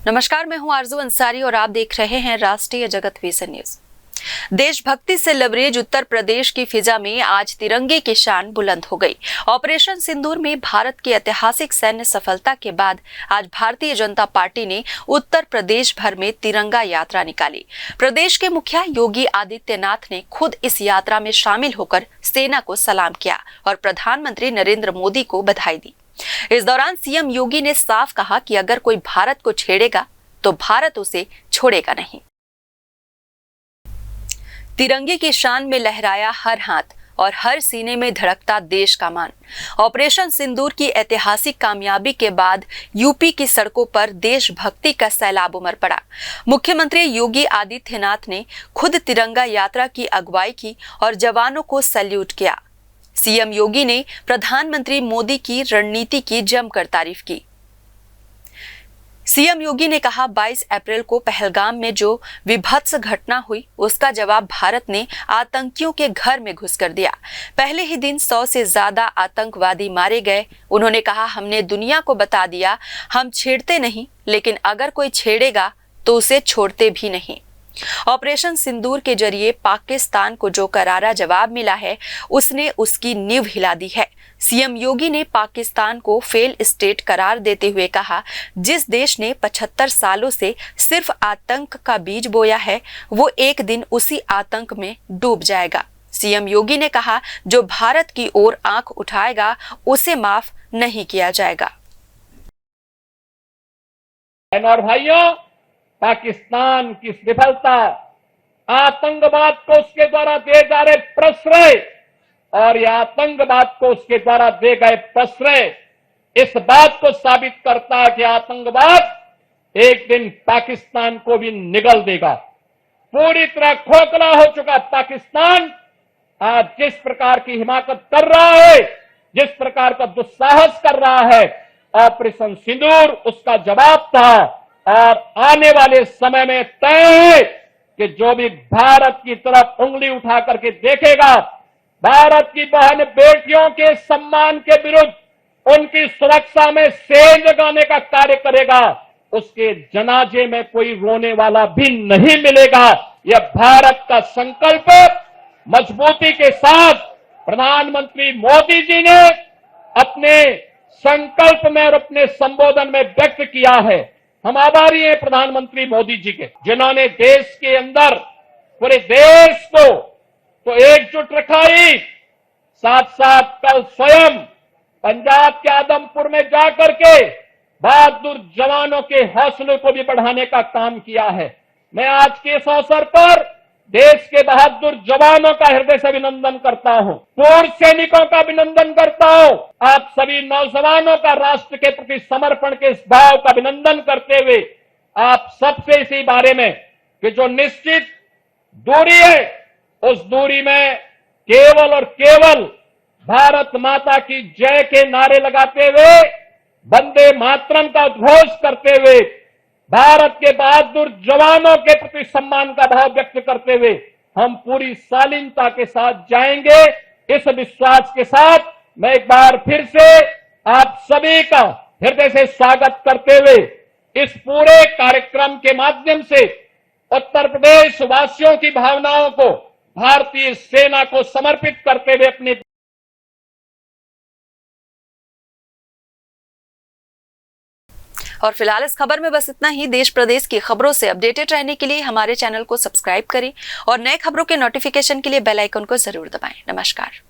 नमस्कार, मैं हूं आरजू अंसारी और आप देख रहे हैं राष्ट्रीय जगत विजन न्यूज। देशभक्ति से लबरेज उत्तर प्रदेश की फिजा में आज तिरंगे की शान बुलंद हो गई। ऑपरेशन सिंदूर में भारत की ऐतिहासिक सैन्य सफलता के बाद आज भारतीय जनता पार्टी ने उत्तर प्रदेश भर में तिरंगा यात्रा निकाली। प्रदेश के मुखिया योगी आदित्यनाथ ने खुद इस यात्रा में शामिल होकर सेना को सलाम किया और प्रधानमंत्री नरेंद्र मोदी को बधाई दी। इस दौरान सीएम योगी ने साफ कहा कि अगर कोई भारत को छेड़ेगा तो भारत उसे छोड़ेगा नहीं। तिरंगे की शान में लहराया हर हाथ और हर सीने में धड़कता देश का मान। ऑपरेशन सिंदूर की ऐतिहासिक कामयाबी के बाद यूपी की सड़कों पर देशभक्ति का सैलाब उमड़ पड़ा। मुख्यमंत्री योगी आदित्यनाथ ने खुद तिरंगा यात्रा की अगुवाई की और जवानों को सैल्यूट किया। सीएम योगी ने प्रधानमंत्री मोदी की रणनीति की जमकर तारीफ की। सीएम योगी ने कहा, 22 अप्रैल को पहलगाम में जो विभत्स घटना हुई उसका जवाब भारत ने आतंकियों के घर में घुसकर दिया। पहले ही दिन 100 से ज्यादा आतंकवादी मारे गए। उन्होंने कहा, हमने दुनिया को बता दिया हम छेड़ते नहीं, लेकिन अगर कोई छेड़ेगा तो उसे छोड़ते भी नहीं। ऑपरेशन सिंदूर के जरिए पाकिस्तान को जो करारा जवाब मिला है उसने उसकी नींव हिला दी है। सीएम योगी ने पाकिस्तान को फेल स्टेट करार देते हुए कहा, जिस देश ने 75 सालों से सिर्फ आतंक का बीज बोया है वो एक दिन उसी आतंक में डूब जाएगा। सीएम योगी ने कहा, जो भारत की ओर आंख उठाएगा उसे माफ नहीं किया जाएगा। और भाइयों, पाकिस्तान की विफलता, आतंकवाद को उसके द्वारा दिए जा रहे प्रश्रय और यह आतंकवाद को उसके द्वारा दिए गए प्रश्रय इस बात को साबित करता है कि आतंकवाद एक दिन पाकिस्तान को भी निगल देगा। पूरी तरह खोखला हो चुका पाकिस्तान आज जिस प्रकार की हिमाकत कर रहा है, जिस प्रकार का दुस्साहस कर रहा है, ऑपरेशन सिंदूर उसका जवाब था। और आने वाले समय में तय है कि जो भी भारत की तरफ उंगली उठा करके देखेगा, भारत की बहन बेटियों के सम्मान के विरुद्ध उनकी सुरक्षा में सेंध लगाने का कार्य करेगा, उसके जनाजे में कोई रोने वाला भी नहीं मिलेगा। यह भारत का संकल्प मजबूती के साथ प्रधानमंत्री मोदी जी ने अपने संकल्प में और अपने संबोधन में व्यक्त किया है। हम आभारी हैं प्रधानमंत्री मोदी जी के, जिन्होंने देश के अंदर पूरे देश को तो एकजुट रखा ही, साथ साथ कल स्वयं पंजाब के आदमपुर में जाकर के बहादुर जवानों के हौसले को भी बढ़ाने का काम किया है। मैं आज के इस अवसर पर देश के बहादुर जवानों का हृदय से अभिनंदन करता हूं, पूर्व सैनिकों का अभिनंदन करता हूं, आप सभी नौजवानों का राष्ट्र के प्रति समर्पण के इस भाव का अभिनंदन करते हुए आप सबसे इसी बारे में कि जो निश्चित दूरी है उस दूरी में केवल और केवल भारत माता की जय के नारे लगाते हुए, वंदे मातरम का उद्घोष करते हुए, भारत के बहादुर जवानों के प्रति सम्मान का भाव व्यक्त करते हुए हम पूरी शालीनता के साथ जाएंगे। इस विश्वास के साथ मैं एक बार फिर से आप सभी का हृदय से स्वागत करते हुए इस पूरे कार्यक्रम के माध्यम से उत्तर प्रदेश वासियों की भावनाओं को भारतीय सेना को समर्पित करते हुए अपने और फिलहाल इस खबर में बस इतना ही। देश प्रदेश की खबरों से अपडेटेड रहने के लिए हमारे चैनल को सब्सक्राइब करें और नए खबरों के नोटिफिकेशन के लिए बेल आइकन को जरूर दबाएं। नमस्कार।